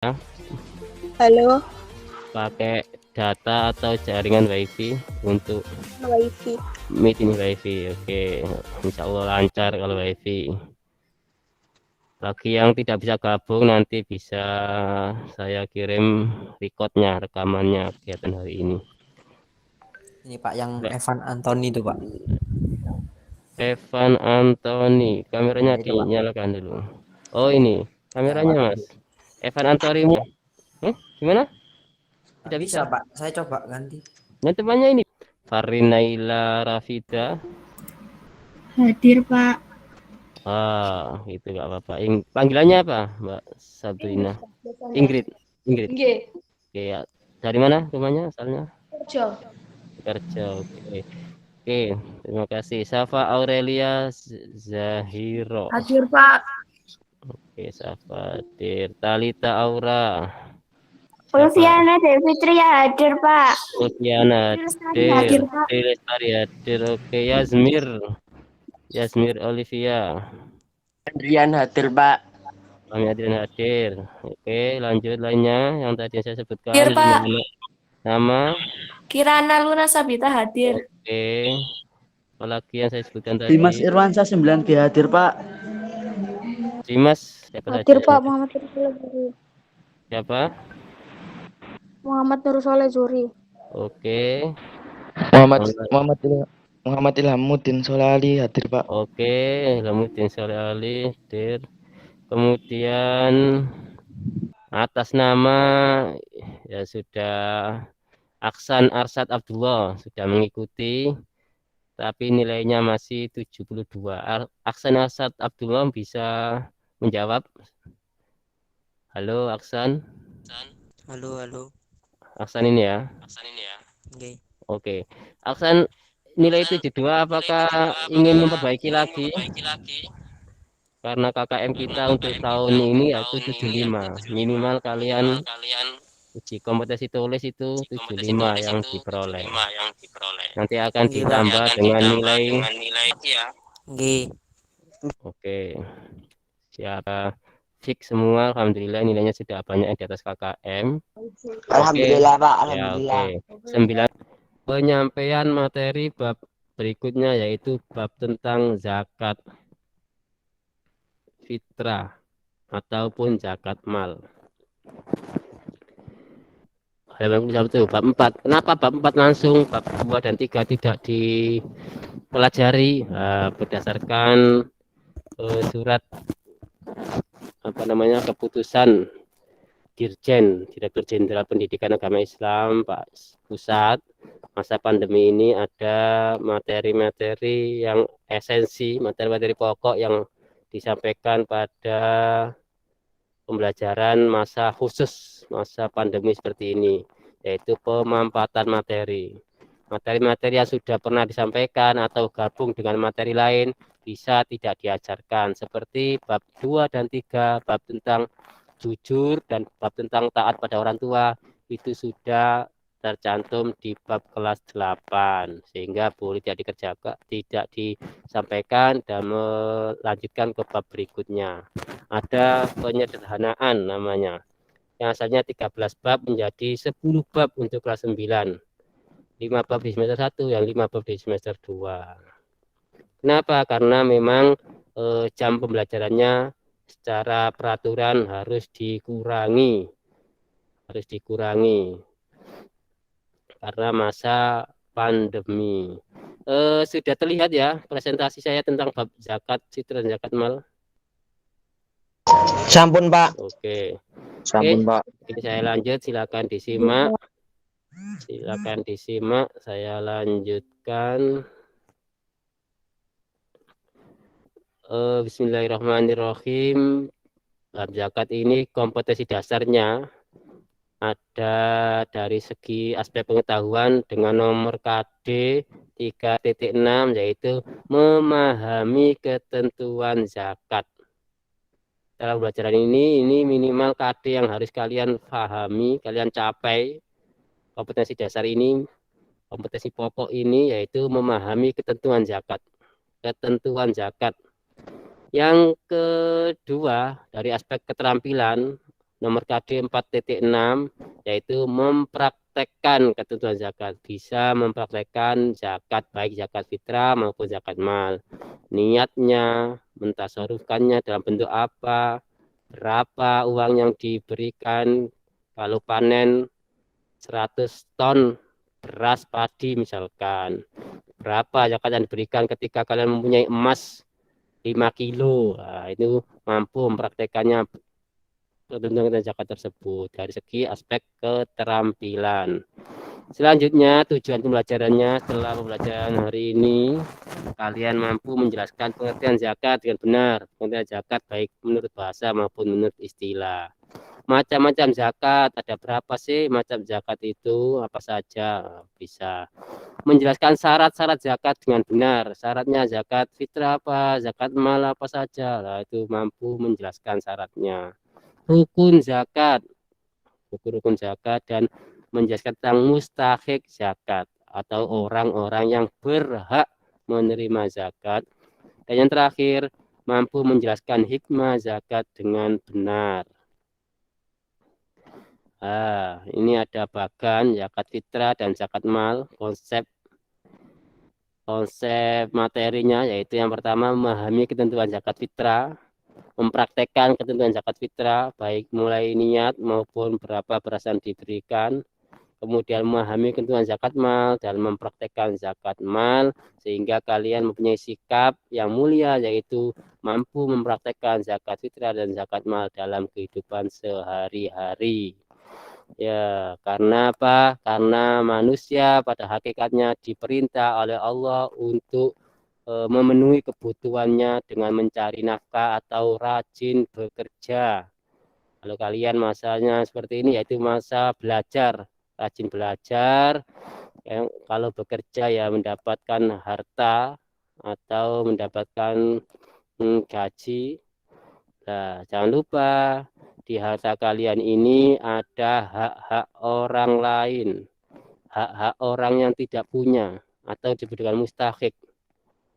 Ya, Halo, pakai data atau jaringan WiFi untuk WiFi. meet ini WiFi. Oke, insya Allah lancar kalau WiFi. Bagi yang tidak bisa gabung nanti bisa saya kirim recordnya, rekamannya kegiatan hari ini. Ini Pak yang Mbak Evan Anthony itu Pak. Evan Anthony, kameranya Nah itu Pak. dinyalakan dulu. Oh ini Ya kameranya Pak. Mas. Evan Anthony, gimana? Nggak Tidak bisa. bisa Pak. Saya coba ganti. Yang temannya ini Farinaila Rafida. Hadir, Pak. Itu nggak apa-apa. Panggilannya apa, Mbak Sabrina? Ingrid. Ingrid. Nggih, Oke, ya. Dari mana rumahnya asalnya? kerja. Kerja. Oke. Oke, terima kasih. Safa Aurelia Zahiro. Hadir, Pak. Oke, Safa Talita Aura. Siapa? Ulfiana Devitria hadir, Pak. Ulfiana Lestari hadir, Pak. Lestari hadir. Oke, Yasmir Olivia. Adrian hadir Pak. Kami Adrian hadir. Oke, lanjut lainnya yang tadi saya sebutkan. Hadir, Pak. Nama. Kirana Luna Sabita hadir. Oke. Apalagi yang saya sebutkan tadi. Dimas Irwansyah 9G hadir Pak. Dimas. Siapa Hadir saja? Pak Muhammad Nur Soleh Zuri. Siapa? Muhammad Nur Soleh Zuri. Oke. Muhammad Ilhamuddin Solali hadir Pak. Oke. Lamuddin Soleh Ali hadir. Kemudian atas nama ya sudah Aksan Arsad Abdullah sudah mengikuti, tapi nilainya masih 72. Aksan Arsad Abdullah bisa menjawab. Halo Aksan. Halo. Aksan ini ya. Oke. Oke. Aksan, nilai 72 apakah ingin memperbaiki lagi? Karena KKM kita untuk tahun ini yaitu 75. Minimal kalian uji kompetensi tulis itu 75 yang diperoleh. Nanti akan Nggih, Pak. ditambah dengan nilai. Nggih. Oke. Siapa fix semua, alhamdulillah nilainya sudah banyak yang di atas KKM. Alhamdulillah Pak, Ya, alhamdulillah. oke. 9 penyampaian materi bab berikutnya yaitu bab tentang zakat fitrah ataupun zakat mal. Halaman 1, bab 4. Kenapa bab 4 langsung, bab 2 dan 3 tidak dipelajari? Berdasarkan surat keputusan Dirjen Direktur Jenderal Pendidikan Agama Islam Pak Pusat, masa pandemi ini ada materi-materi yang esensi, materi-materi pokok yang disampaikan pada pembelajaran masa khusus, masa pandemi seperti ini, yaitu pemampatan materi. Materi-materi yang sudah pernah disampaikan atau gabung dengan materi lain bisa tidak diajarkan, seperti bab 2 dan 3, bab tentang jujur dan bab tentang taat pada orang tua, itu sudah tercantum di bab kelas 8, sehingga boleh tidak disampaikan dan melanjutkan ke bab berikutnya. Ada penyederhanaan namanya, yang asalnya 13 bab menjadi 10 bab untuk kelas 9, 5 bab di semester 1, yang 5 bab di semester 2. Kenapa? Karena memang jam pembelajarannya secara peraturan harus dikurangi karena masa pandemi. Sudah terlihat ya presentasi saya tentang bab zakat fitrah dan zakat mal. Sampun Pak. Oke. Sampun Pak. Jadi saya lanjut, silakan disimak. Saya lanjutkan. Bismillahirrahmanirrahim. Bab zakat ini kompetensi dasarnya ada dari segi aspek pengetahuan dengan nomor KD 3.6, yaitu memahami ketentuan zakat. Dalam pelajaran ini minimal KD yang harus kalian pahami, kalian capai kompetensi dasar ini, kompetensi pokok ini, yaitu memahami ketentuan zakat. Yang kedua, dari aspek keterampilan, Nomor KD 4.6 yaitu mempraktekkan ketentuan zakat. Bisa mempraktekkan zakat baik zakat fitrah maupun zakat mal. Niatnya, mentasarufkannya dalam bentuk apa, berapa uang yang diberikan kalau panen 100 ton beras padi misalkan. Berapa zakat yang diberikan ketika kalian mempunyai emas 5 kilo. Nah, itu mampu mempraktekannya ketentuan zakat tersebut dari segi aspek keterampilan. Selanjutnya tujuan pembelajarannya setelah pembelajaran hari ini kalian mampu menjelaskan pengertian zakat dengan benar. Pengertian zakat baik menurut bahasa maupun menurut istilah. Macam-macam zakat, ada berapa sih macam zakat itu, apa saja bisa. Menjelaskan syarat-syarat zakat dengan benar. Syaratnya zakat fitrah apa, zakat mal apa saja. Nah, itu mampu menjelaskan syaratnya. Rukun zakat, rukun zakat dan menjelaskan tentang mustahik zakat atau orang-orang yang berhak menerima zakat. Dan yang terakhir, mampu menjelaskan hikmah zakat dengan benar. Ini ada bagan zakat fitrah dan zakat mal. Konsep materinya yaitu yang pertama memahami ketentuan zakat fitrah, mempraktekkan ketentuan zakat fitrah baik mulai niat maupun berapa beras yang diberikan. Kemudian memahami ketentuan zakat mal dan mempraktekkan zakat mal sehingga kalian mempunyai sikap yang mulia yaitu mampu mempraktekkan zakat fitrah dan zakat mal dalam kehidupan sehari-hari. Ya, karena apa? Karena manusia pada hakikatnya diperintah oleh Allah untuk memenuhi kebutuhannya dengan mencari nafkah atau rajin bekerja. Kalau kalian masanya seperti ini yaitu masa belajar, rajin belajar. Kalau bekerja ya mendapatkan harta atau mendapatkan gaji. Nah, jangan lupa di harta kalian ini ada hak-hak orang lain, hak-hak orang yang tidak punya atau disebut dengan mustahik.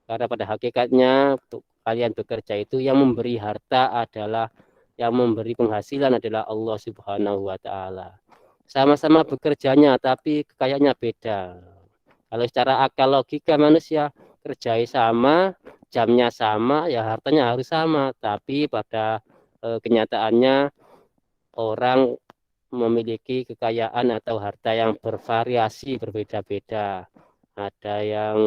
Karena pada hakikatnya kalian bekerja itu yang memberi harta adalah yang memberi penghasilan adalah Allah Subhanahu wa taala. Sama-sama bekerjanya tapi kekayaannya beda. Kalau secara akal logika manusia kerjanya sama, jamnya sama, ya hartanya harus sama, tapi pada kenyataannya orang memiliki kekayaan atau harta yang bervariasi berbeda-beda. Ada yang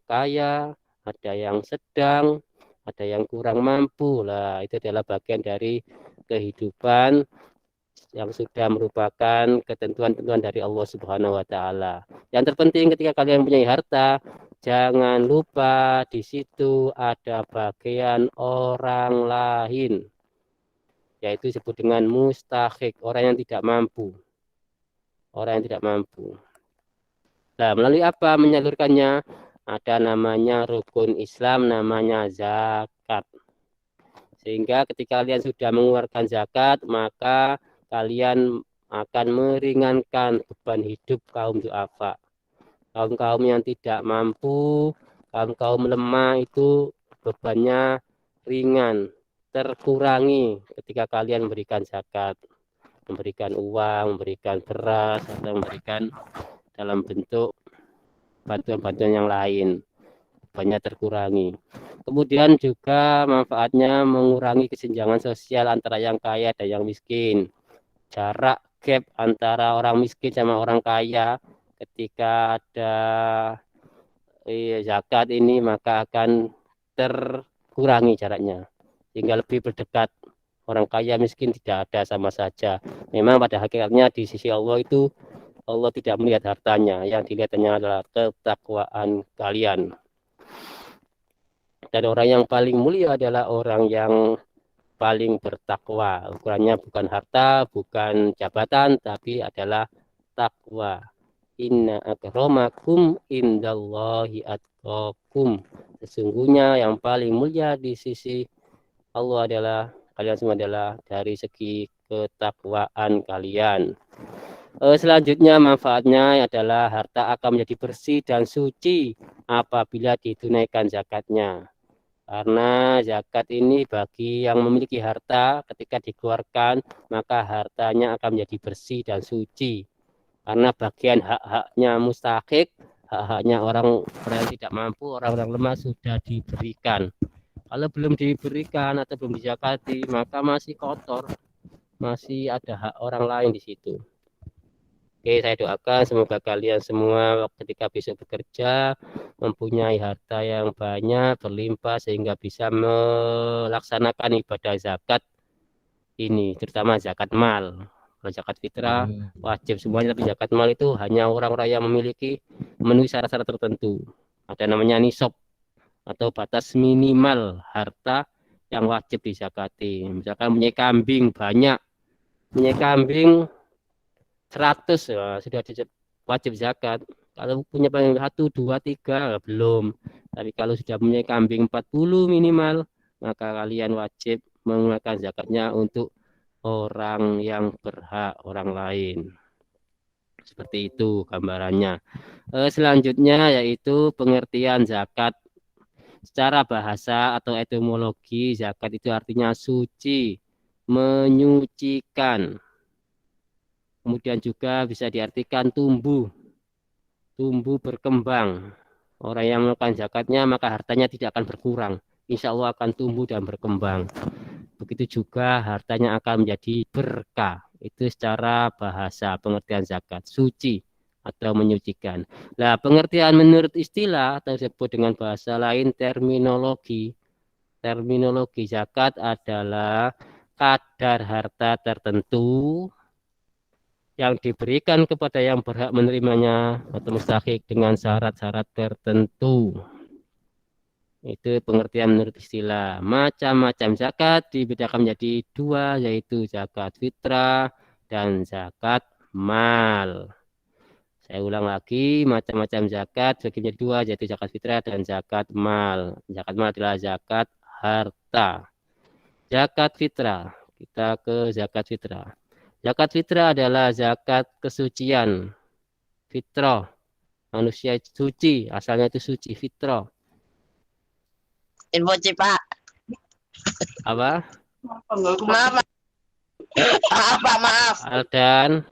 kaya, ada yang sedang, ada yang kurang mampu. Lah, itu adalah bagian dari kehidupan yang sudah merupakan ketentuan-ketentuan dari Allah Subhanahu wa taala. Yang terpenting ketika kalian mempunyai harta, jangan lupa di situ ada bagian orang lain, yaitu disebut dengan mustahik, orang yang tidak mampu. Orang yang tidak mampu. Nah, melalui apa menyalurkannya? Ada namanya rukun Islam, namanya zakat. Sehingga ketika kalian sudah mengeluarkan zakat, maka kalian akan meringankan beban hidup kaum du'afa. Kaum-kaum yang tidak mampu, kaum-kaum lemah itu bebannya ringan, terkurangi ketika kalian memberikan zakat, memberikan uang, memberikan beras, atau memberikan dalam bentuk bantuan-bantuan yang lain, bebannya terkurangi. Kemudian juga manfaatnya mengurangi kesenjangan sosial antara yang kaya dan yang miskin. Jarak gap antara orang miskin sama orang kaya ketika ada zakat ini maka akan terkurangi jaraknya sehingga lebih berdekat. Orang kaya miskin tidak ada sama saja. Memang pada hakikatnya di sisi Allah itu Allah tidak melihat hartanya, yang dilihatnya adalah ketakwaan kalian. Dan orang yang paling mulia adalah orang yang paling bertakwa. Ukurannya bukan harta, bukan jabatan, tapi adalah takwa. Inna akramakum indallahi atqakum. Sesungguhnya yang paling mulia di sisi Allah adalah kalian semua adalah dari segi ketakwaan kalian. Selanjutnya manfaatnya adalah harta akan menjadi bersih dan suci apabila ditunaikan zakatnya. Karena zakat ini bagi yang memiliki harta, ketika dikeluarkan maka hartanya akan menjadi bersih dan suci. Karena bagian hak-haknya mustahik, hak-haknya orang yang tidak mampu, orang-orang lemah sudah diberikan. Kalau belum diberikan atau belum dizakati, maka masih kotor, masih ada hak orang lain di situ. Oke, saya doakan semoga kalian semua ketika besok bekerja mempunyai harta yang banyak, berlimpah, sehingga bisa melaksanakan ibadah zakat ini, terutama zakat mal. Kalau zakat fitrah wajib semuanya, tapi zakat mal itu hanya orang-orang yang memiliki memenuhi syarat-syarat tertentu. Ada namanya nisab atau batas minimal harta yang wajib dizakati. Misalkan punya kambing banyak, punya kambing 100 ya, sudah wajib zakat. Kalau punya kambing 1, 2, 3 belum. Tapi kalau sudah punya kambing 40 minimal, maka kalian wajib mengeluarkan zakatnya untuk orang yang berhak, orang lain. Seperti itu gambarannya. Selanjutnya yaitu pengertian zakat. Secara bahasa atau etimologi, zakat itu artinya suci, menyucikan. Kemudian juga bisa diartikan tumbuh berkembang. Orang yang melakukan zakatnya maka hartanya tidak akan berkurang. Insya Allah akan tumbuh dan berkembang. Begitu juga hartanya akan menjadi berkah. Itu secara bahasa pengertian zakat, suci atau menyucikan. Nah, pengertian menurut istilah atau disebut dengan bahasa lain terminologi. Terminologi zakat adalah kadar harta tertentu yang diberikan kepada yang berhak menerimanya atau mustahik dengan syarat-syarat tertentu. Itu pengertian menurut istilah. Macam-macam zakat dibedakan menjadi 2, yaitu zakat fitrah dan zakat mal. Saya ulang lagi, macam-macam zakat bagi menjadi 2, yaitu zakat fitrah dan zakat mal. Zakat mal adalah zakat harta. Zakat fitrah, kita ke zakat fitrah. Zakat fitrah adalah zakat kesucian. Fitrah, manusia suci, asalnya itu suci, fitrah. Info Pak. Apa? Maaf. Aldan,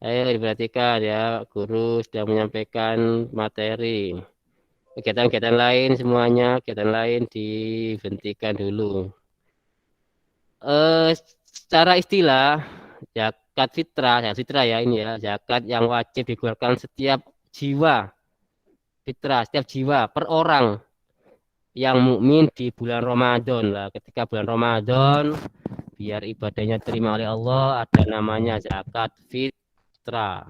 ayo diperhatikan ya, guru sudah menyampaikan materi. Kegiatan-kegiatan lain semuanya, kegiatan lain dihentikan dulu. Secara istilah, zakat fitrah ya ini ya, zakat yang wajib dikeluarkan setiap jiwa, fitrah setiap jiwa per orang yang mukmin di bulan Ramadan lah. Ketika bulan Ramadan, biar ibadahnya terima oleh Allah, ada namanya zakat fitrah.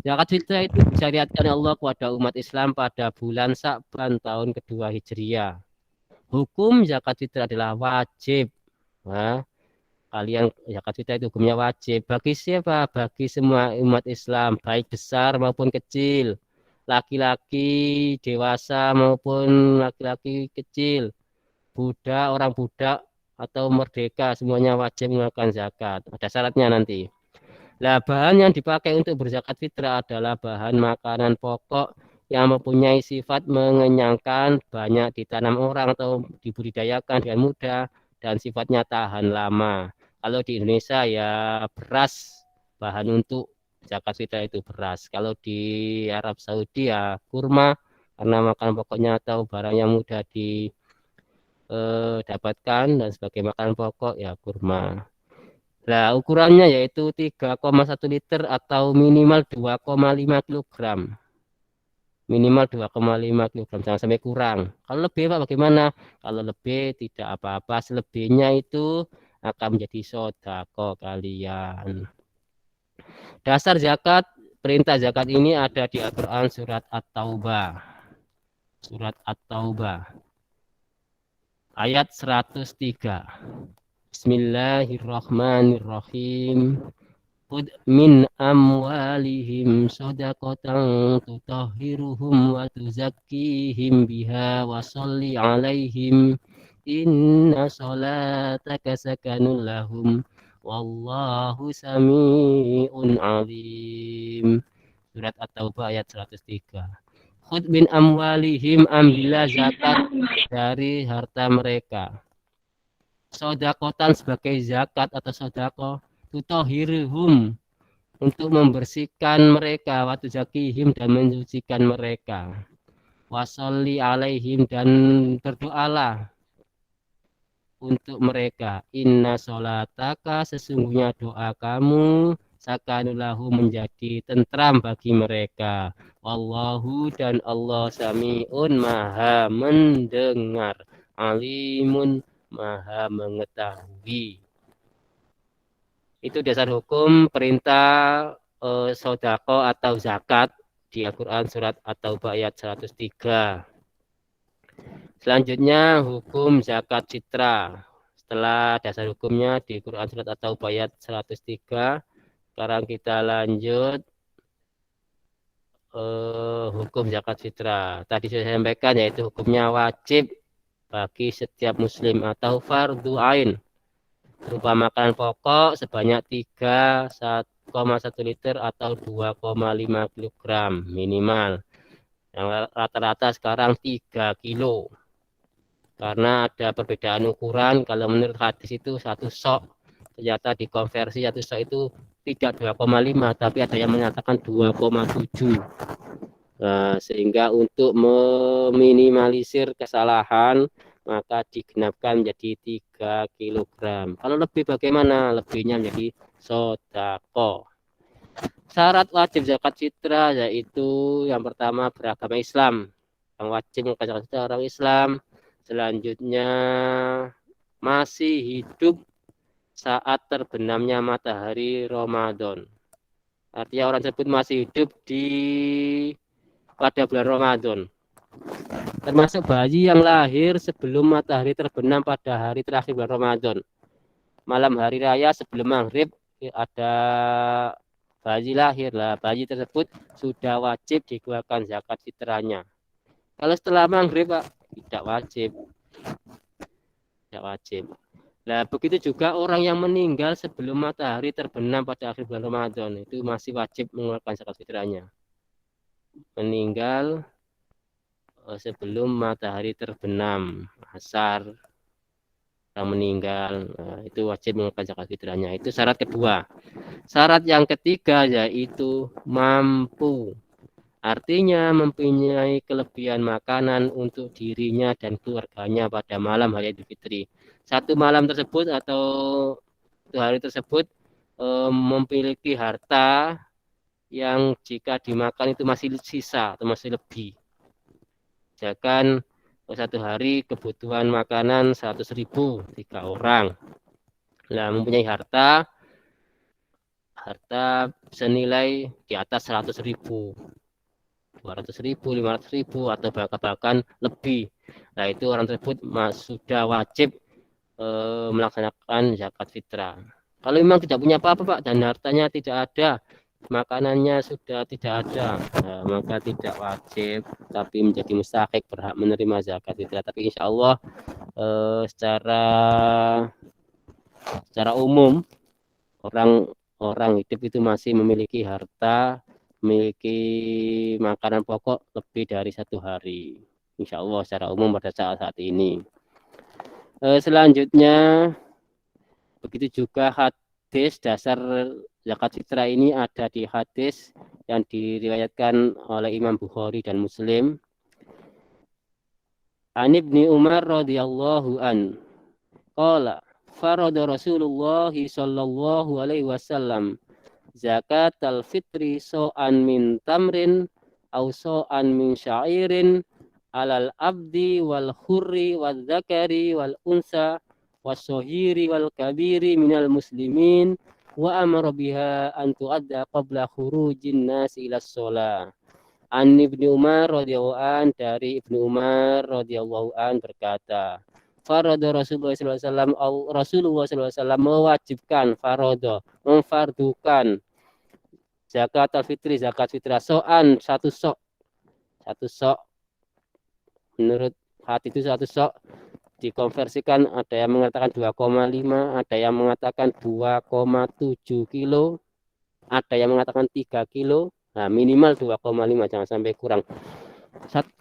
Zakat fitrah itu disyariatkan Allah kepada umat Islam pada bulan Sa'ban tahun kedua Hijriah. Hukum zakat fitrah adalah wajib. Nah, kalian zakat fitrah itu hukumnya wajib. Bagi siapa? Bagi semua umat Islam, baik besar maupun kecil, laki-laki dewasa maupun laki-laki kecil, budak, orang budak atau merdeka, semuanya wajib mengeluarkan zakat. Ada syaratnya nanti. Nah, bahan yang dipakai untuk berzakat fitrah adalah bahan makanan pokok yang mempunyai sifat mengenyangkan, banyak ditanam orang atau dibudidayakan dengan mudah, dan sifatnya tahan lama. Kalau di Indonesia ya beras, bahan untuk zakat fitrah itu beras. Kalau di Arab Saudi ya kurma, karena makanan pokoknya atau barang yang mudah didapatkan dan sebagai makanan pokok ya kurma. Nah, ukurannya yaitu 3,1 liter atau minimal 2,5 kg. Minimal 2,5 kg, jangan sampai kurang. Kalau lebih Pak bagaimana? Kalau lebih tidak apa-apa, selebihnya itu akan menjadi sodako kalian. Dasar zakat, perintah zakat ini ada di Al-Quran surat At-Taubah. Surat At-Taubah. Ayat 103. Bismillahirrahmanirrahim. Qud min amwalihim sadaqatan tutahhiruhum wa tuzakkihim biha wa sholli alaihim inna salataka sakanun lahum wallahu sami'un alim. Surat At-Taubah ayat 103. khud min amwalihim ambillah zakat dari harta mereka. Sodakotan sebagai zakat atau sodako tutohiruhum untuk membersihkan mereka, waktu zakihim dan mensucikan mereka, wasolli alaihim dan berdoalah untuk mereka. Inna sholataka sesungguhnya doa kamu sakanulahu menjadi tentram bagi mereka. Wallahu dan Allah sami'un maha mendengar, alimun maha mengetahui. Itu dasar hukum perintah sodako atau zakat di Al-Quran surat At-Taubah ayat 103. Selanjutnya hukum zakat fitrah. Setelah dasar hukumnya di Quran surat At-Taubah ayat 103, sekarang kita lanjut hukum zakat fitrah. Tadi sudah saya sampaikan yaitu hukumnya wajib bagi setiap muslim atau fardu ain berupa makanan pokok sebanyak 3,1 liter atau 2,5 kg minimal. Yang rata-rata sekarang 3 kilo. Karena ada perbedaan ukuran, kalau menurut hadis itu satu sok, ternyata dikonversi satu sok itu tidak 2,5, tapi ada yang menyatakan 2,7. Nah, sehingga untuk meminimalisir kesalahan, maka digenapkan menjadi 3 kg. Kalau lebih bagaimana? Lebihnya menjadi sodako. Syarat wajib zakat fitrah yaitu yang pertama beragama Islam. Yang wajib mengeluarkan zakat fitrah orang Islam. Selanjutnya masih hidup saat terbenamnya matahari Ramadan. Artinya orang tersebut masih hidup pada bulan Ramadan. Termasuk bayi yang lahir sebelum matahari terbenam pada hari terakhir bulan Ramadan. Malam hari raya sebelum maghrib ada bayi lahir lah. Bayi tersebut sudah wajib dikeluarkan zakat fitrahnya. Kalau setelah maghrib Pak, tidak wajib. Tidak wajib. Nah, begitu juga orang yang meninggal sebelum matahari terbenam pada akhir bulan Ramadan itu masih wajib mengeluarkan zakat fitrahnya. Meninggal sebelum matahari terbenam, asar, orang meninggal, itu wajib mengeluarkan zakat fitrahnya. Itu syarat kedua. Syarat yang ketiga yaitu mampu. Artinya mempunyai kelebihan makanan untuk dirinya dan keluarganya pada malam hari Idul Fitri. Satu malam tersebut atau hari tersebut memiliki harta yang jika dimakan itu masih sisa atau masih lebih. Misalkan satu hari kebutuhan makanan 100.000 3 orang. Nah, mempunyai harta senilai di atas 100.000, 200.000, 500.000 atau bahkan lebih. Nah, itu orang tersebut sudah wajib melaksanakan zakat fitrah. Kalau memang tidak punya apa-apa Pak dan hartanya tidak ada, makanannya sudah tidak ada, maka tidak wajib, tapi menjadi mustahik berhak menerima zakat fitrah. Tapi insya Allah secara umum orang hidup itu masih memiliki harta, memiliki makanan pokok lebih dari 1 hari. Insya Allah secara umum pada saat ini. Selanjutnya begitu juga hadis dasar zakat fitrah ini ada di hadis yang diriwayatkan oleh Imam Bukhari dan Muslim. An Ibni Umar radhiyallahu an qala farada Rasulullah sallallahu alaihi wasallam zakatal fitri so'an min tamrin aw so'an min sya'irin alal abdi wal hurri wal zakari wal unsa was-sohiri wal kabiri minal muslimin wa amara biha an tu'adda qabla khurujin nas ila shalah. An Ibnu Umar radhiyallahu an, dari Ibnu Umar radhiyallahu an berkata, farada Rasulullah sallallahu alaihi wasallam, Rasulullah sallallahu alaihi wasallam mewajibkan, farada memfardukan zakat al-fitri, zakat fitrah so'an, satu sok menurut hadis itu satu sok dikonversikan, ada yang mengatakan 2,5, ada yang mengatakan 2,7 kilo, ada yang mengatakan 3 kilo. Nah, minimal 2,5, jangan sampai kurang.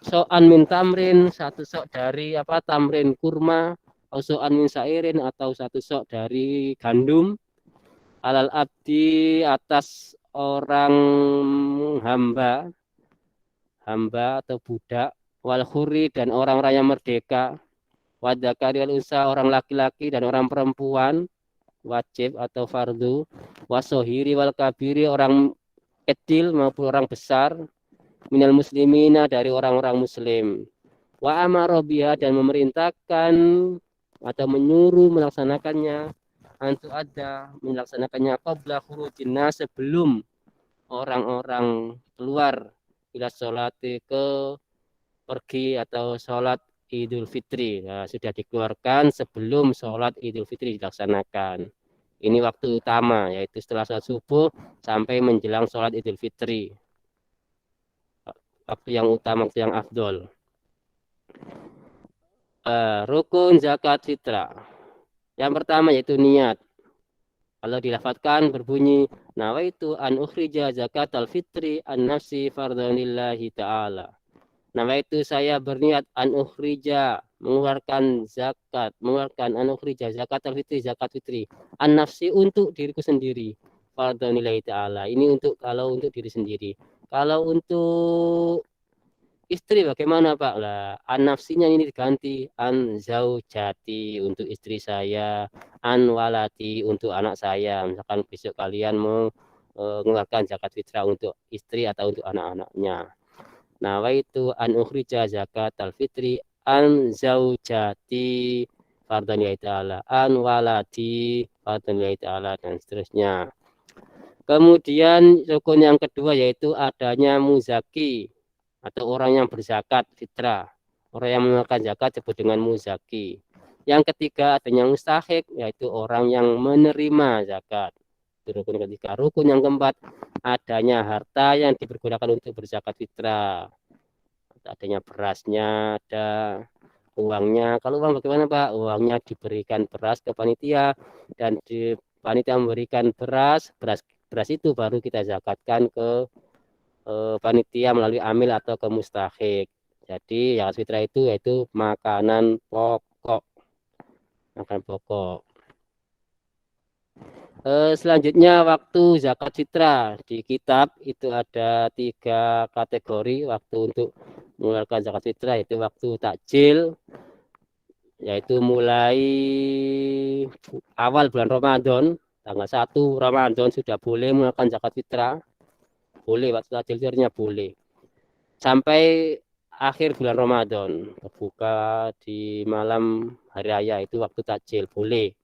so'an min tamrin, satu sok dari tamrin kurma, atau so'an min sairin, atau satu sok dari gandum, alal abdi atas orang hamba atau budak, wal khuri dan orang-orang yang merdeka, wadakari wal unsa orang laki-laki dan orang perempuan, wajib atau fardu, wasohiri wal kabiri orang kecil maupun orang besar, minal muslimina dari orang-orang muslim, wa amara biha dan memerintahkan atau menyuruh melaksanakannya, antu ada melaksanakannya qabla khurujin nas sebelum orang-orang keluar ila sholati ke pergi atau sholat Idul Fitri. Nah, sudah dikeluarkan sebelum sholat Idul Fitri dilaksanakan. Ini waktu utama, yaitu setelah sholat subuh sampai menjelang sholat Idul Fitri. Waktu yang utama, waktu yang afdol. Rukun zakat fitrah. Yang pertama yaitu niat. Kalau dilafadzkan berbunyi nawaitu an ukhrija zakatal fitri an nafsi fardhanillahi ta'ala. Nawaitu saya berniat an ukhrija mengeluarkan an ukhrija zakatal fitri zakat fitri an nafsi untuk diriku sendiri fardhanillahi ta'ala. Ini untuk diri sendiri. Kalau untuk istri bagaimana Pak? Lah, an nafsinya ini diganti an zaujati untuk istri saya, an walati untuk anak saya. Misalkan besok kalian mau mengeluarkan zakat fitrah untuk istri atau untuk anak-anaknya. Nawaitu an ukhrija zakat al-fitri an zaujati fardhanillahi ta'ala, an walati fardhanillahi ta'ala dan seterusnya. Kemudian rukun yang kedua yaitu adanya muzaki atau orang yang berzakat fitrah. Orang yang mengeluarkan zakat disebut dengan muzaki. Yang ketiga adanya mustahik, yaitu orang yang menerima zakat. Itu rukun ketiga. Rukun yang keempat adanya harta yang dipergunakan untuk berzakat fitrah. Adanya berasnya, ada uangnya. Kalau uang bagaimana Pak? Uangnya diberikan beras ke panitia dan panitia memberikan beras itu baru kita zakatkan ke panitia melalui amil atau ke mustahik. Jadi zakat fitrah itu yaitu makanan pokok. Selanjutnya waktu zakat fitrah di kitab itu ada 3 kategori waktu untuk mengeluarkan zakat fitrah, yaitu waktu takjil, yaitu mulai awal bulan Ramadan, tanggal 1 Ramadan sudah boleh mengeluarkan zakat fitrah. Boleh, waktu takjilnya boleh. Sampai akhir bulan Ramadan, berbuka di malam hari raya itu waktu takjil boleh.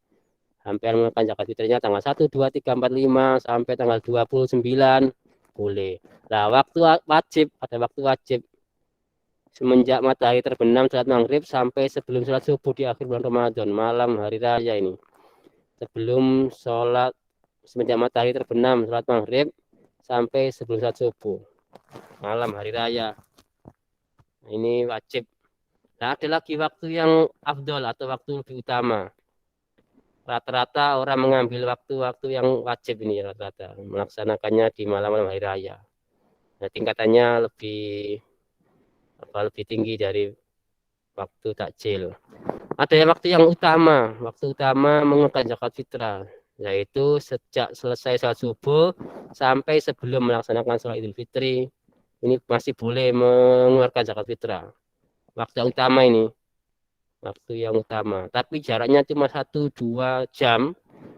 Sampai mengeluarkan zakat fitrahnya tanggal 1, 2, 3, 4, 5 sampai tanggal 29 boleh. Nah, waktu wajib, ada waktu wajib. Semenjak matahari terbenam saat maghrib sampai sebelum sholat subuh di akhir bulan Ramadan, malam hari raya ini. Sebelum sholat, semenjak matahari terbenam sholat maghrib sampai sebelum sholat subuh malam hari raya, ini wajib. Nah, ada lagi waktu yang afdol atau waktu lebih utama. Rata-rata orang mengambil waktu-waktu yang wajib ini, rata-rata melaksanakannya di malam-malam hari raya. Nah, tingkatannya lebih tinggi dari waktu takjil. Ada yang waktu yang utama, mengeluarkan zakat fitrah, yaitu sejak selesai sholat subuh sampai sebelum melaksanakan sholat Idul Fitri, ini masih boleh mengeluarkan zakat fitrah. Waktu yang utama ini, tapi jaraknya cuma 1-2 jam,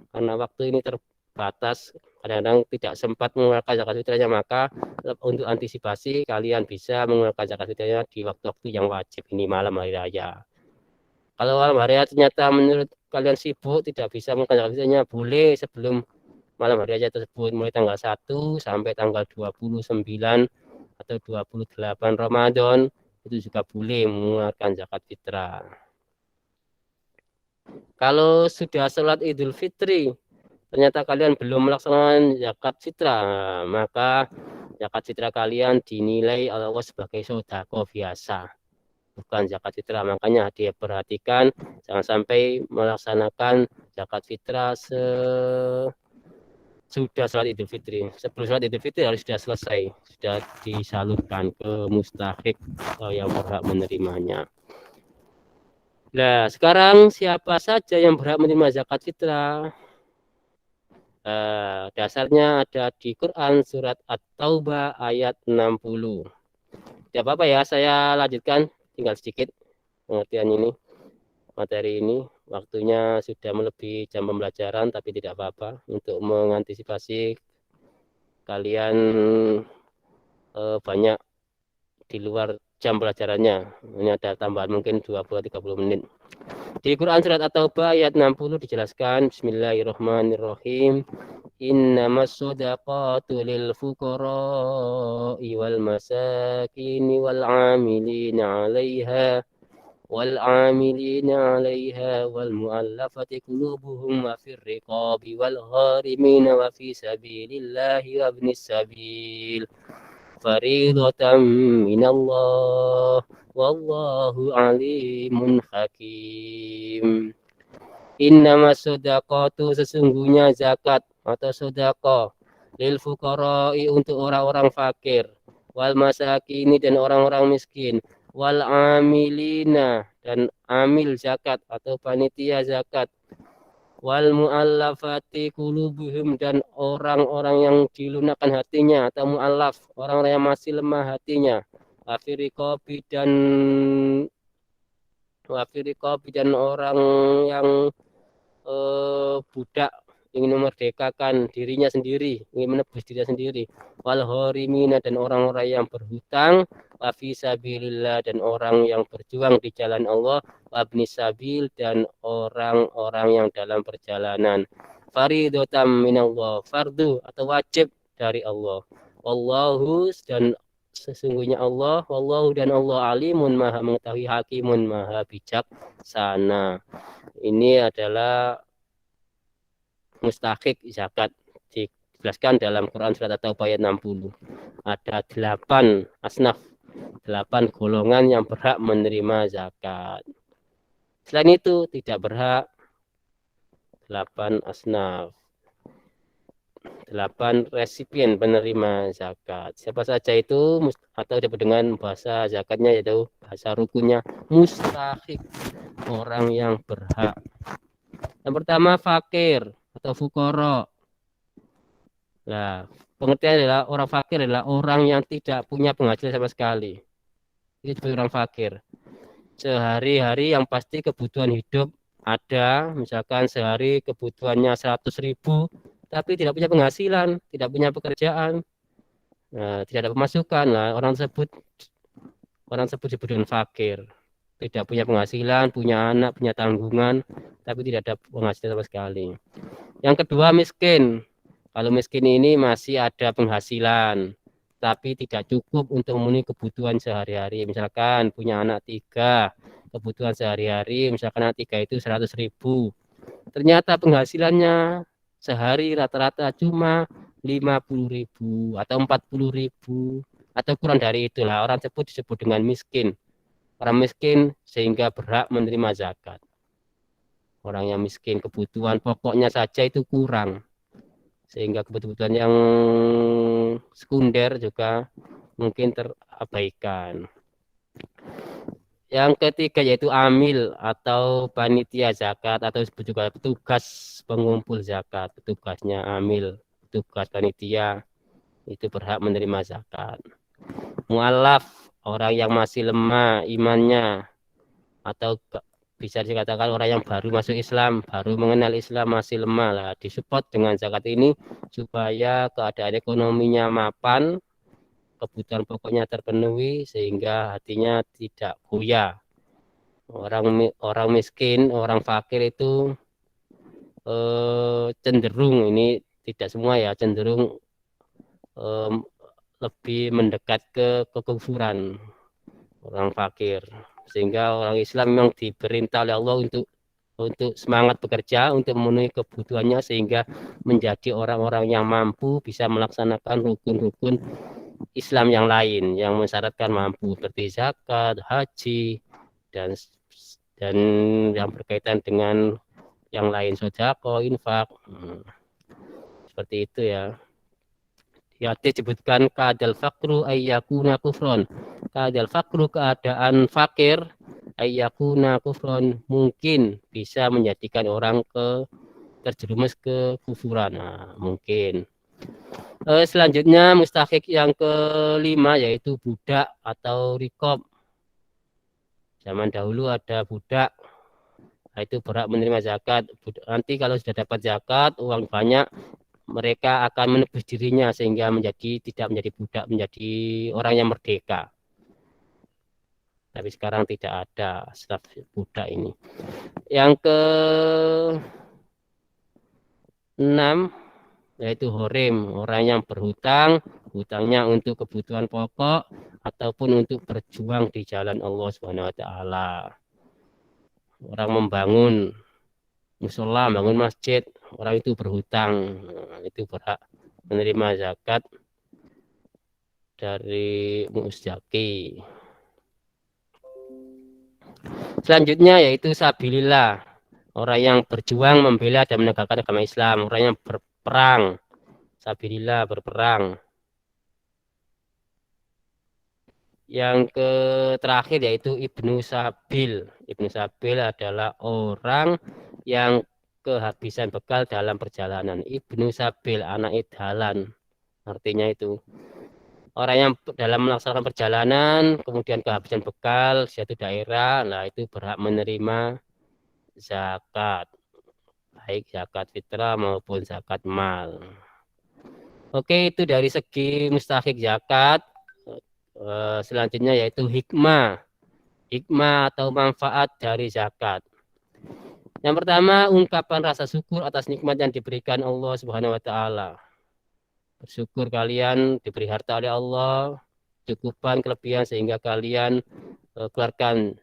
karena waktu ini terbatas, kadang-kadang tidak sempat mengeluarkan zakat fitrahnya, maka untuk antisipasi kalian bisa mengeluarkan zakat fitrahnya di waktu-waktu yang wajib ini, malam hari raya. Kalau malam hari raya ternyata menurut kalian sibuk tidak bisa mengeluarkan zakat fitrahnya, boleh sebelum malam hari raya tersebut, mulai tanggal 1 sampai tanggal 29 atau 28 Ramadan, itu juga boleh mengeluarkan zakat fitrah. Kalau sudah sholat Idul Fitri, ternyata kalian belum melaksanakan zakat fitrah, maka zakat fitrah kalian dinilai oleh Allah sebagai sedekah biasa, bukan zakat fitrah. Makanya dia perhatikan jangan sampai melaksanakan zakat fitrah sudah sholat Idul Fitri. Sebelum sholat Idul Fitri harus sudah selesai, sudah disalurkan ke mustahik atau yang berhak menerimanya. Nah, sekarang siapa saja yang berhak menerima zakat fitrah? Dasarnya ada di Quran surat At-Taubah ayat 60. Tidak apa-apa ya, saya lanjutkan tinggal sedikit pengertian ini, materi ini. Waktunya sudah melebihi jam pembelajaran, tapi tidak apa-apa untuk mengantisipasi kalian banyak di luar jam pelajarannya. Ini ada tambahan mungkin 20-30 menit. Di Quran surat At-Taubah ayat 60 dijelaskan, Bismillahirrahmanirrahim. Innamas shadaqatu lil fuqara'i wal masakini wal 'amilina 'alaiha wal mu'allafati qulubuhum wa fir riqabi wal gharimina wa fi sabilillahi wa ibnis sabil faridatan minallah wallahu alimun hakim. Innamas shadaqatu, sesungguhnya zakat atau sedekah, lil fuqara'i, untuk orang-orang fakir, wal masakini, dan orang-orang miskin, wal amilina, dan amil zakat atau panitia zakat, wal mu'allafati qulubuhum, dan orang-orang yang dilunakkan hatinya atau mu'allaf, orang-orang yang masih lemah hatinya, wafiriqabi, dan orang yang budak, ingin memerdekakan dirinya sendiri, ingin menebus dirinya sendiri, wal gharimina, dan orang-orang yang berhutang, wa fi sabilillah, dan orang yang berjuang di jalan Allah, wa ibnis sabil, dan orang-orang yang dalam perjalanan. Faridatan minallah, fardu atau wajib dari Allah. Wallahu, dan sesungguhnya Allah, wallahu, dan Allah alimun, maha mengetahui, hakimun, maha bijaksana. Ini adalah mustahik zakat, dijelaskan dalam Quran surat At-Taubah ayat 60. Ada 8 asnaf, 8 golongan yang berhak menerima zakat. Selain itu tidak berhak 8 asnaf, 8 resipien penerima zakat. Siapa saja itu, atau disebut dengan bahasa zakatnya, yaitu bahasa rukunnya mustahik, orang yang berhak. Yang pertama fakir atau fukoro. Nah, pengertian adalah orang fakir adalah orang yang tidak punya penghasilan sama sekali. Ini disebut orang fakir. Sehari-hari yang pasti kebutuhan hidup ada, misalkan sehari kebutuhannya 100.000, tapi tidak punya penghasilan, tidak punya pekerjaan, nah, tidak ada pemasukan. Nah, orang tersebut disebut dengan fakir. Tidak punya penghasilan, punya anak, punya tanggungan, tapi tidak ada penghasilan sama sekali. Yang kedua miskin. Kalau miskin ini masih ada penghasilan, tapi tidak cukup untuk memenuhi kebutuhan sehari-hari. Misalkan punya anak 3, kebutuhan sehari-hari, misalkan anak 3 itu 100.000. Ternyata penghasilannya sehari rata-rata cuma 50.000 atau 40.000 atau kurang dari itulah. Orang tersebut disebut dengan miskin. Orang miskin sehingga berhak menerima zakat. Orang yang miskin kebutuhan pokoknya saja itu kurang, sehingga kebutuhan yang sekunder juga mungkin terabaikan. Yang ketiga yaitu amil atau panitia zakat, atau disebut juga petugas pengumpul zakat. Petugasnya amil, petugas panitia, itu berhak menerima zakat. Mu'alaf, orang yang masih lemah imannya, atau bisa dikatakan orang yang baru masuk Islam, baru mengenal Islam, masih lemah lah, disupport dengan zakat ini supaya keadaan ekonominya mapan, kebutuhan pokoknya terpenuhi, sehingga hatinya tidak goyah. Orang miskin, orang fakir itu cenderung, ini tidak semua ya, cenderung lebih mendekat ke kekufuran, orang fakir. Sehingga orang Islam memang diperintah oleh Allah untuk semangat bekerja, untuk memenuhi kebutuhannya, sehingga menjadi orang-orang yang mampu bisa melaksanakan rukun-rukun Islam yang lain yang mensyaratkan mampu, seperti zakat, haji, dan yang berkaitan dengan yang lain, sedekah, infak. Seperti itu ya. Di hadis disebutkan kadal fakru ayyakuna kufron. Kadal fakru keadaan fakir ayyakuna kufron, mungkin bisa menjadikan orang terjerumus ke kufuran. Nah, mungkin. Selanjutnya mustahik yang kelima yaitu budak atau rikob. Zaman dahulu ada budak, nah, itu berhak menerima zakat. Nanti kalau sudah dapat zakat, uang banyak, mereka akan menebus dirinya sehingga tidak menjadi budak, menjadi orang yang merdeka. Tapi sekarang tidak ada staf budak ini. Yang ke-6 yaitu horim, orang yang berhutang, hutangnya untuk kebutuhan pokok ataupun untuk berjuang di jalan Allah Subhanahu wa taala. Orang membangun musola, bangun masjid, orang itu berhutang, itu berhak menerima zakat dari muzaki. Selanjutnya yaitu sabilillah, orang yang berjuang membela dan menegakkan agama Islam, orang yang berperang, sabilillah, berperang. Yang terakhir yaitu Ibnu Sabil. Ibnu Sabil adalah orang yang kehabisan bekal dalam perjalanan. Ibnu Sabil, anak idhalan. Artinya itu orang yang dalam melaksanakan perjalanan kemudian kehabisan bekal di suatu daerah, nah itu berhak menerima zakat. Baik zakat fitrah maupun zakat mal. Oke, itu dari segi mustahik zakat. Selanjutnya yaitu hikmah atau manfaat dari zakat. Yang pertama, ungkapan rasa syukur atas nikmat yang diberikan Allah Subhanahu wa taala. Bersyukur kalian diberi harta oleh Allah, cukupan kelebihan sehingga kalian keluarkan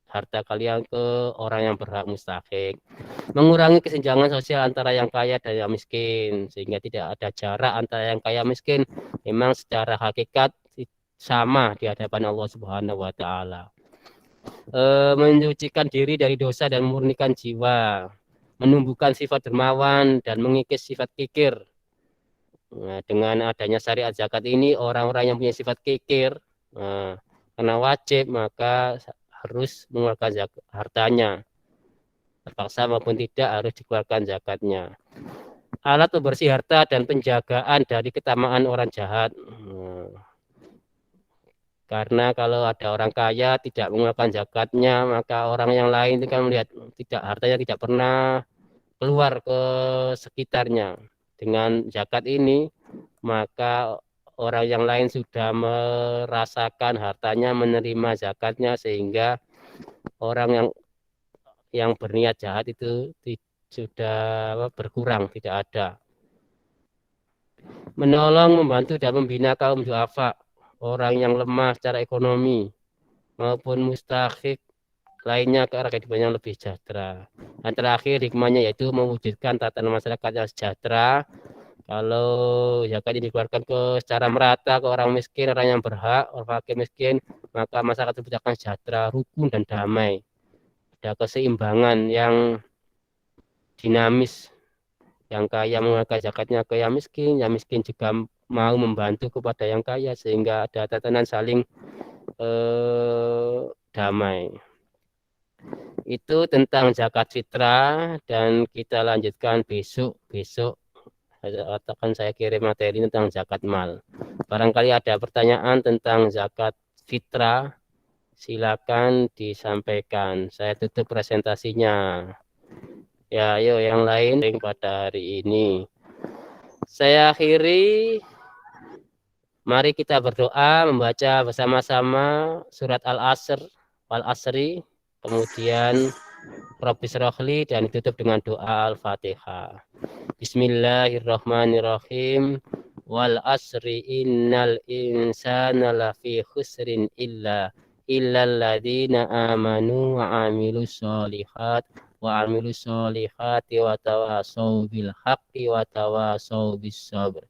harta kalian ke orang yang berhak mustahik. Mengurangi kesenjangan sosial antara yang kaya dan yang miskin sehingga tidak ada jarak antara yang kaya miskin. Memang secara hakikat sama di hadapan Allah Subhanahu wa taala. Menyucikan diri dari dosa dan memurnikan jiwa, menumbuhkan sifat dermawan dan mengikis sifat kikir. Nah, dengan adanya syariat zakat ini, orang-orang yang punya sifat kikir, karena wajib maka harus mengeluarkan hartanya, terpaksa maupun tidak harus dikeluarkan zakatnya. Alat pembersih harta dan penjagaan dari ketamaan orang jahat. Karena kalau ada orang kaya tidak mengeluarkan zakatnya, maka orang yang lain itu kan melihat hartanya tidak pernah keluar ke sekitarnya. Dengan zakat ini, maka orang yang lain sudah merasakan hartanya, menerima zakatnya, sehingga orang yang berniat jahat itu sudah berkurang, tidak ada. Menolong, membantu dan membina kaum du'afa, orang yang lemah secara ekonomi maupun mustahik lainnya ke arah kehidupan yang lebih sejahtera. Dan terakhir hikmahnya yaitu mewujudkan tatanan masyarakat yang sejahtera. Kalau zakat ini dikeluarkan secara merata ke orang miskin, orang yang berhak, orang fakir miskin, maka masyarakat itu akan sejahtera, rukun dan damai. Ada keseimbangan yang dinamis. Yang kaya mengeluarkan zakatnya ke yang miskin juga mau membantu kepada yang kaya sehingga ada tatanan saling damai. Itu tentang zakat fitrah dan kita lanjutkan besok akan saya kirim materi tentang zakat mal. Barangkali ada pertanyaan tentang zakat fitrah, silakan disampaikan. Saya tutup presentasinya. Ya, ayo yang lain pada hari ini. Saya akhiri. Mari kita berdoa membaca bersama-sama surat Al-Asri, kemudian Rabbis Rohli dan ditutup dengan doa Al-Fatihah. Bismillahirrahmanirrahim. Wal asri innal insana lafi khusrin illal ladzina amanu wa amilus solihat wa tawasaw bil haqqi wa tawasaw bis sabr.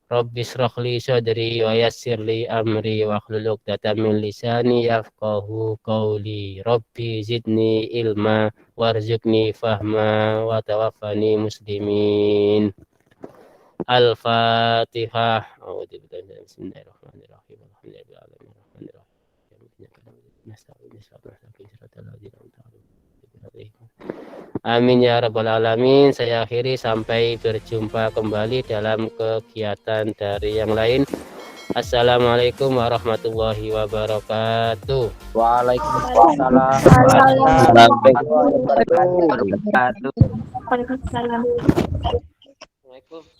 Rabbis rohli sadri wa yassirli amri wa hlul 'uqdatam min lisani yafqahu qawli. Rabbi zidni ilma warzuqni fahma wa tawaffani muslimin. Al-Fatihah. Bismillahirrahmanirrahim. Amin ya rabbal alamin. Saya akhiri, sampai berjumpa kembali dalam kegiatan dari yang lain. Assalamualaikum warahmatullahi wabarakatuh. Waalaikumsalam. Waalaikumsalam. Assalamualaikum.